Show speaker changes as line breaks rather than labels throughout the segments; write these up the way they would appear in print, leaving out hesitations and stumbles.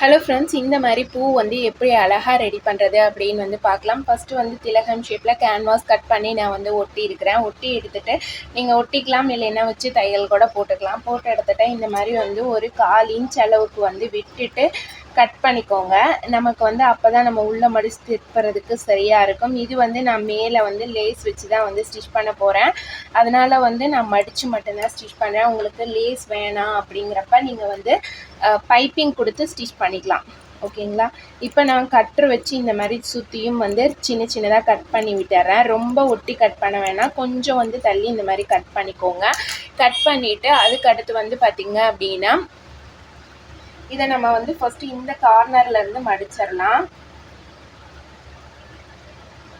Hello friends, இந்த மாதிரி பூ வந்து எப்படி அழகாக ரெடி பண்ணுறது அப்படின்னு வந்து பார்க்கலாம். ஃபஸ்ட்டு வந்து திலகம் ஷேப்பில் கேன்வாஸ் கட் பண்ணி நான் வந்து ஒட்டி இருக்கிறேன். ஒட்டி எடுத்துகிட்டு நீங்கள் ஒட்டிக்கலாம், இல்லைன்னா வச்சு தையல் கூட போட்டுக்கலாம். போட்டு எடுத்துகிட்டு இந்த மாதிரி வந்து ஒரு 1/4 இன்ச் அளவுக்கு வந்து விட்டுட்டு கட் பண்ணிக்கோங்க. நமக்கு வந்து அப்போ தான் நம்ம உள்ள மடிச்சு திருப்புறதுக்கு சரியாக இருக்கும். இது வந்து நான் மேலே வந்து லேஸ் வச்சு தான் வந்து ஸ்டிச் பண்ண போகிறேன். அதனால் வந்து நான் மடித்து மட்டும்தான் ஸ்டிச் பண்ணுறேன். உங்களுக்கு லேஸ் வேணாம் அப்படிங்கிறப்ப நீங்கள் வந்து பைப்பிங் கொடுத்து ஸ்டிச் பண்ணிக்கலாம். ஓகேங்களா? இப்போ நான் கட்ரு வச்சு இந்த மாதிரி சுற்றியும் வந்து சின்ன சின்னதாக கட் பண்ணி விட்டுறேன். ரொம்ப ஒட்டி கட் பண்ண வேணாம், கொஞ்சம் வந்து தள்ளி இந்த மாதிரி கட் பண்ணிக்கோங்க. கட் பண்ணிவிட்டு அதுக்கு அடுத்து வந்து பார்த்திங்க அப்படின்னா இதை நம்ம வந்து ஃபஸ்ட்டு இந்த கார்னர்லேருந்து மடிச்சிடலாம்.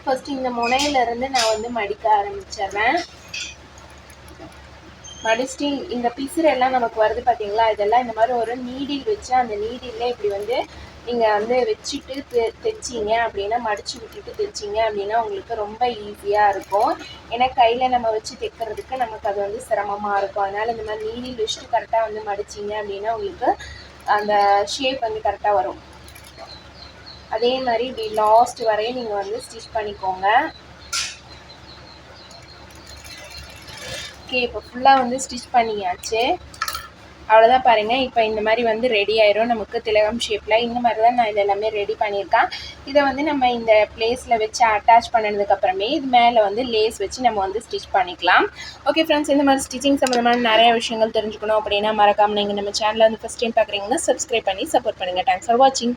ஃபஸ்ட்டு இந்த முனையிலேருந்து நான் வந்து மடிக்க ஆரம்பிச்சிடுறேன். மடிச்சுட்டு இந்த பிசுரெல்லாம் நமக்கு வருது பார்த்தீங்களா, இதெல்லாம் இந்த மாதிரி ஒரு நீடில் வச்சு அந்த நீடில் இப்படி வந்து நீங்கள் வந்து வச்சுட்டு தைச்சிங்க அப்படின்னா, மடித்து விட்டுட்டு தைச்சிங்க அப்படின்னா உங்களுக்கு ரொம்ப ஈஸியாக இருக்கும். ஏன்னா கையில் நம்ம வச்சு தைக்கிறதுக்கு நமக்கு அது வந்து சிரமமாக இருக்கும். அதனால் இந்த மாதிரி நீடில் வச்சுட்டு கரெக்டாக வந்து மடிச்சிங்க அப்படின்னா உங்களுக்கு அந்த ஷேப் வந்து கரெக்டாக வரும். அதே மாதிரி இப்படி லாஸ்ட் வரையும் நீங்கள் வந்து ஸ்டிச் பண்ணிக்கோங்க. ஓகே, இப்போ ஃபுல்லாக வந்து ஸ்டிச் பண்ணியாச்சு. அவ்வளோதான் பாருங்கள். இப்போ இந்த மாதிரி வந்து ரெடி ஆயிரும் நமக்கு திலகம் ஷேப்பில். இந்த மாதிரி தான் நான் இது எல்லாமே ரெடி பண்ணியிருக்கேன். இதை வந்து நம்ம இந்த பிளேஸில் வச்சு அட்டாச் பண்ணதுக்கப்புறமே இது மேலே வந்து லேஸ் வச்சு நம்ம வந்து ஸ்டிச் பண்ணிக்கலாம். ஓகே ஃப்ரெண்ட்ஸ், இந்த மாதிரி ஸ்டிச்சிங் சம்மந்தமான நிறைய விஷயங்கள் தெரிஞ்சுக்கணும் அப்படின்னா மறக்காமல் நீங்கள் நம்ம சேனலை வந்து ஃபஸ்ட் டைம் பார்க்குறீங்கன்னா சப்ஸ்கிரைப் பண்ணி சப்போர்ட் பண்ணுங்கள். தேங்க்ஸ் ஃபார் வாட்சிங்.